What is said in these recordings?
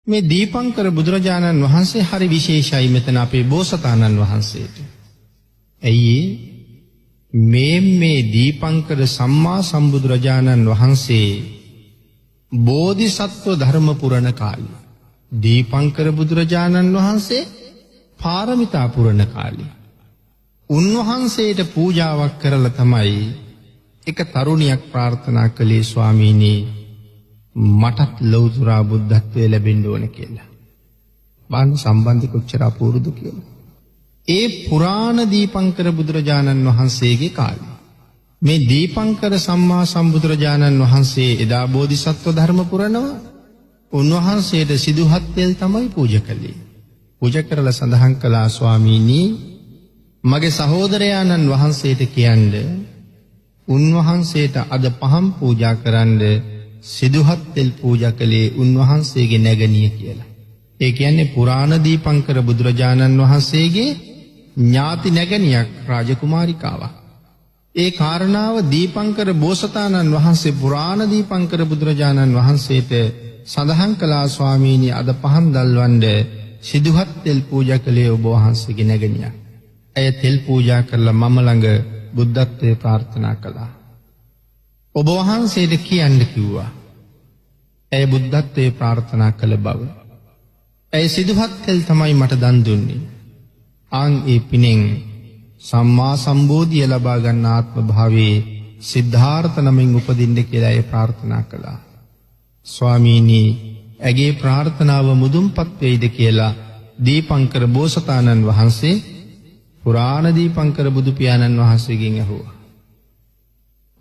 මේ දීපංකර බුදුරජාණන් වහන්සේ හරි විශේෂයි මෙතන අපේ බෝසතාණන් වහන්සේට. ඇයි මේ දීපංකර සම්මා සම්බුදුරජාණන් වහන්සේ බෝධිසත්ව ධර්ම පුරණ කාලේ දීපංකර බුදුරජාණන් වහන්සේ පාරමිතා පුරණ කාලේ උන්වහන්සේට පූජාවක් කරලා තමයි එක තරුණියක් ප්‍රාර්ථනා කළේ ස්වාමීනි මටත් ලෞතුරා බුද්ධත්වයේ ලැබෙන්න ඕන කියලා. බාන්න සම්බන්ධ කොච්චර අපූර්වද කියලා. ඒ පුරාණ දීපංකර බුදුරජාණන් වහන්සේගේ කාලේ මේ දීපංකර සම්මා සම්බුදුරජාණන් වහන්සේ එදා බෝධිසත්ව ධර්ම පුරනවා. උන්වහන්සේට සිදුහත් තෙල් තමයි පූජා කළේ. පූජා කරලා සඳහන් කළා ස්වාමීනි මගේ සහෝදරයාණන් වහන්සේට කියන්න උන්වහන්සේට අද පහම් පූජා කරන්න සිදුහත් තෙල් පූජා කළේ උන්වහන්සේගේ නැගණිය කියලා. ඒ කියන්නේ පුරාණ දීපංකර බුදුරජාණන් වහන්සේගේ ඥාති නැගණියක් රාජකුමාරිකාවක්. ඒ කාරණාව දීපංකර බෝසතාණන් වහන්සේ පුරාණ දීපංකර බුදුරජාණන් වහන්සේට සඳහන් කළා ස්වාමීනි අද පහන් දල්වන්න සිදුහත් තෙල් පූජා කළේ ඔබ වහන්සේගේ නැගණියක්. ඇය තෙල් පූජා කරලා මම ළඟ බුද්ධත්වයේ ප්‍රාර්ථනා කළා. ඔබ වහන්සේට කියන්න කිව්වා. ඇය බුද්ධත්වයේ ප්‍රාර්ථනා කළ බව. ඇය සිදුහත් තෙල් තමයි මට දන් දුන්නේ. ආන් ඒ පිනෙන් සම්මා සම්බෝධිය ලබා ගන්න ආත්ම භාවයේ සිද්ධාර්ථ නමින් උපදින්න කියලා ඇය ප්‍රාර්ථනා කළා. ස්වාමීනි ඇගේ ප්‍රාර්ථනාව මුදුන්පත් වෙයිද කියලා දීපංකර බෝසතාණන් වහන්සේ පුරාණ දීපංකර බුදු පියාණන් වහන්සේගෙන් ඇහුවා.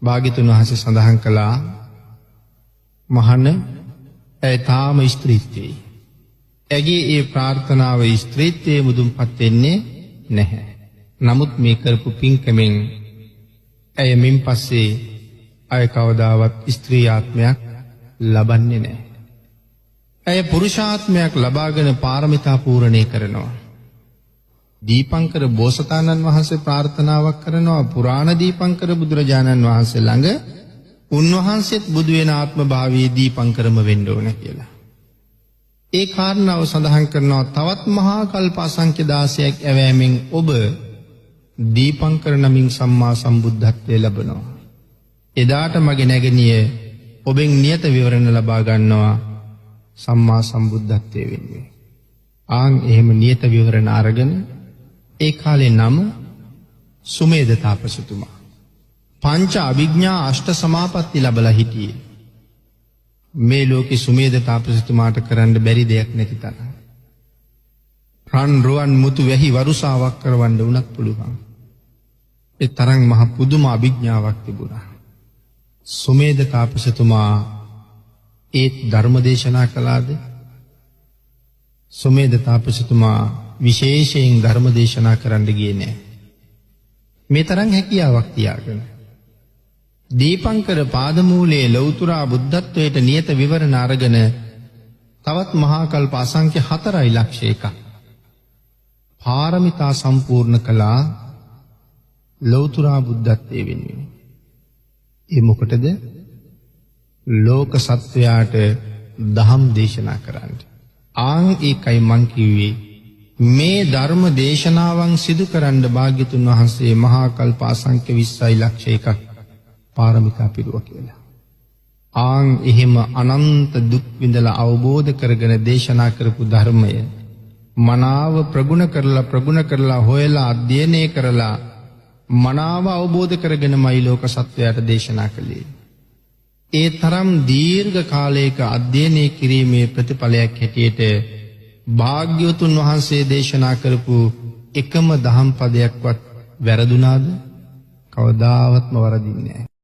භාග්‍යතුන් වහන්සේ සඳහන් කළා මහණ ඇය තාම ස්ත්‍රීත්වයේ. ඇගේ ඒ ප්‍රාර්ථනාව ස්ත්‍රීත්වයේ මුදුන්පත් වෙන්නේ නැහැ. නමුත් මේ කරපු පින්කමෙන් ඇය මින් පස්සේ අය කවදාවත් ස්ත්‍රී ආත්මයක් ලබන්නේ නැහැ. ඇය පුරුෂාත්මයක් ලබාගෙන පාරමිතා පූර්ණේ කරනවා. දීපංකර බෝසතාණන් වහන්සේ ප්‍රාර්ථනාවක් කරනවා පුරාණ දීපංකර බුදුරජාණන් වහන්සේ ළඟ උන්වහන්සේත් බුදු වෙන ආත්ම භාවයේ දීපංකරම වෙන්න ඕන කියලා. ඒ කාරණාව සඳහන් කරනවා තවත් මහා කල්ප අසංඛ්‍ය 16ක් ඇවෑමෙන් ඔබ දීපංකර නමින් සම්මා සම්බුද්ධත්වයේ ලැබනවා. එදාට මගේ නැගණිය ඔබෙන් නියත විවරණ ලබා ගන්නවා සම්මා සම්බුද්ධත්වයේ වෙන්නේ. ආන් එහෙම නියත විවරණ අරගෙන ඒ කාලේ නම සුමේද තාපසතුමා. පංච අභිඥා අෂ්ට සමාපatti ලැබලා හිටියේ. මේ ලෝකේ සුමේද තාපසතුමාට කරන්න බැරි දෙයක් නැති තරම්. රන් රුවන් මුතු වැහි වරුසාවක් කරවන්න උනත් පුළුවන්. ඒ තරම් මහ පුදුම අභිඥාවක් තිබුණා. සුමේද තාපසතුමා ඒ ධර්ම දේශනා කළාද? සුමේද තාපසතුමා විශේෂයෙන් ධර්ම දේශනා කරන්න ගියේ නෑ. මේ තරම් හැකියාවක් තියාගෙන දීපංකර පාදමූලයේ ලෞතුරා බුද්ධත්වයට නියත විවරණ අරගෙන තවත් මහා කල්ප අසංඛ්‍ය 4,00,000ක් පාරමිතා සම්පූර්ණ කළා ලෞතුරා බුද්ධත්වයේ වෙනුවෙන්. ඒ මොකටද? ලෝක සත්වයාට දහම් දේශනා කරන්න. ආන් ඒකයි මං කිව්වේ මේ ධර්ම දේශනාවන් සිදු කරන්න භාග්‍යතුන් වහන්සේ මහා කල්ප අසංඛ්‍ය 20,00,000ක් පාරමිතා පිරුවා කියලා. ආන් එහෙම අනන්ත දුක් විඳලා අවබෝධ කරගෙන දේශනා කරපු ධර්මය මනාව ප්‍රගුණ කරලා හොයලා අධ්‍යයනය කරලා මනාව අවබෝධ කරගෙනමයි ලෝක සත්වයාට දේශනා කළේ. ඒ තරම් දීර්ඝ කාලයක අධ්‍යයනය කිරීමේ ප්‍රතිඵලයක් හැටියට භාග්‍යවතුන් වහන්සේ දේශනා කරපු එකම දහම් පදයක්වත් වැරදුනාද? කවදාවත්ම වරදින්නේ නැහැ.